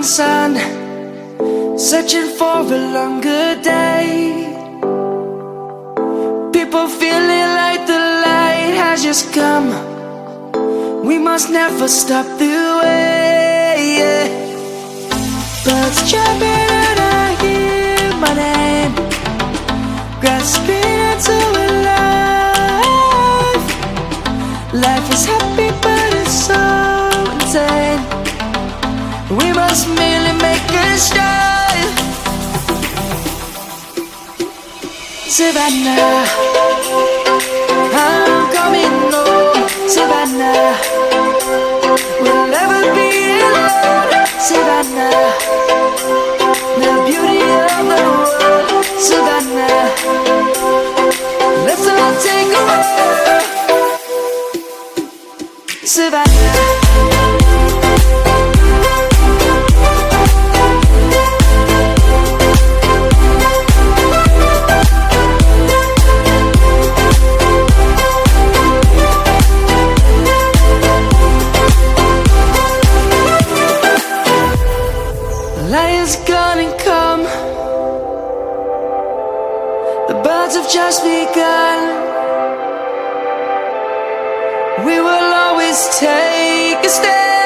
morning sun, searching for a longer day. People feeling like the light has just come. We must never stop the way, yeah. Birds jumping and I hear my name, grasping into a life. Life is happy but it's so insane. We must merely make a start. Savannah, I'm coming home. Savannah, we'll never be alone. Savannah, the beauty of the world. Savannah, let's all take a walk. Savannah. Lion's gonna come. The birds have just begun. We will always take a stand.